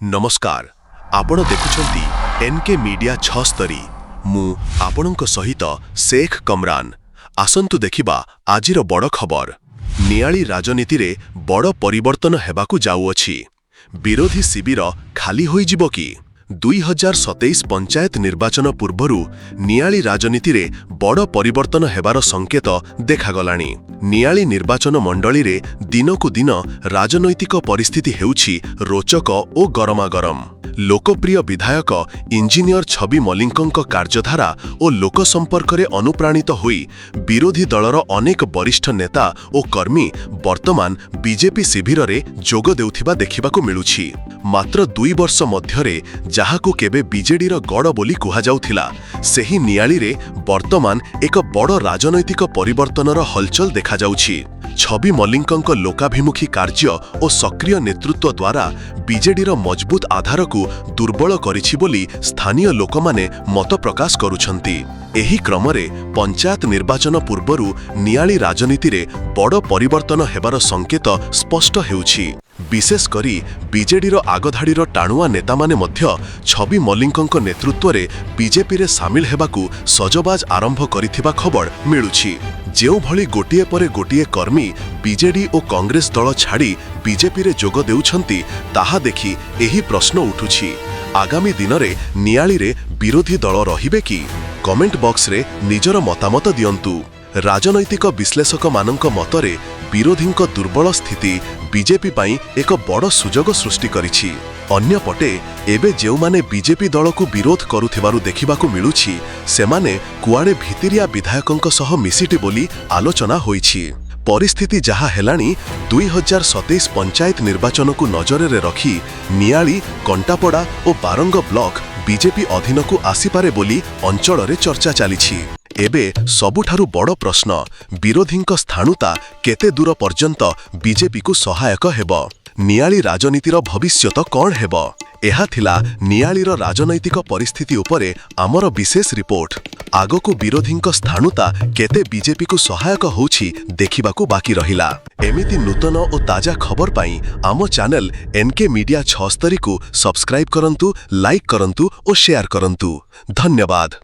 नमस्कार आपण देखुछंती N K media 6 मु आपणक सहित शेख कमरान आसंतु देखिबा आजिर बड़ खबर। नियाली राजनीति रे बड़ परिवर्तन हेबाकु जाउअछि। विरोधी शिविर खाली होई जिवो कि 2027 पंचायत निर्वाचन पूर्वरु नियाली राजनीति रे बड़ परिवर्तन हेबार संकेत देखागलानी। नियाली निर्वाचन मंडली रे दिनकु दिन राजनैतिक परिस्थिति हेउछि रोचक ओ गरमागरम। लोकप्रिय विधायक इंजीनियर छवि मल्लिकଙ୍କ कार्यधारा ओ लोक संपर्क रे अनुप्राणित होई विरोधी दलर अनेक वरिष्ठ नेता ओ कर्मी वर्तमान बीजेपी शिविर रे जोग देउथिबा देखिबाकु मिलुछि। मात्र 2 वर्ष मध्यरे जाहाकु केबे बीजेडी रो गड़ बोली कुहा जाउथिला, सेही नियाली रे वर्तमान एक बड़ राजनैतिक परिवर्तनर हलचल देखा जाउछि। छवि मल्लिकଙ୍କ लोकाभिमुखी कार्य और सक्रिय नेतृत्व द्वारा बीजेडी रो मजबूत आधार को दुर्बल करिछि बोली स्थानीय लोकमाने मत प्रकाश करुछंती। एही क्रमरे पंचायत निर्वाचन पूर्वरु नियाली राजनीति रे बड़ परिवर्तन हेबार संकेत स्पष्ट हेउछि। विशेष करी बीजेडी रो आगधाड़ी रो टाणुआ नेता माने मध्य छवि मल्लिकଙ୍କ नेतृत्व रे बीजेपी रे सामिल हेबाकू सजबाज आरंभ करिथिबा खबर मिलुछि। जेउ भली गोटिए परे गोटिए कर्मी बीजेडी और कांग्रेस दल छाड़ी बीजेपी रे जोग देउछंती, ताहा देखि एही प्रश्न उठुछि। आगामी दिन रे नियाली रे विरोधी दल रहिबे कि? कमेंट बॉक्स रे निजर मतामत दियंतु। राजनैतिक विश्लेषक मानक मतरे विरोधीଙ୍କ दुर्बल स्थिति बीजेपी पाई एक बड़ सुजोग सृष्टि करिछि। अन्य पटे एबे जेउ माने बीजेपी दल को विरोध करुथिबारु देखिबाकु मिलुछि, सेमाने कुआडे भितिरिया विधायकଙ୍କ सह मिसिटी बोली आलोचना होइछि। परिस्थिति जहा हेलानी 2027 पंचायत निर्वाचन को नजर रे रखी नियाली, कंटापड़ा और बारंग ब्लॉक बीजेपी अधीन को आसीपारे बोली अंचल रे चर्चा चलीछि। एबे सबुठारु बड़ प्रश्न, विरोधीଙ୍କ स्थाणुता केते दूर पर्यंत बीजेपी को सहायक हेबो? नियाली राजनीतिर भविष्यत कौन हेबो? एहा थिला नियालीर राजनैतिक परिस्थिति उपरे आमर विशेष रिपोर्ट। आगको विरोधीଙ୍କ स्थाणुता केते बीजेपी को सहायक होछि देखिबाकू बाकी रहिला। एमिति नूतन और ताजा खबर पाई आम चैनल एनके मीडिया 6 को सब्सक्राइब करंतु, लाइक करंतु और शेयर करंतु। धन्यवाद।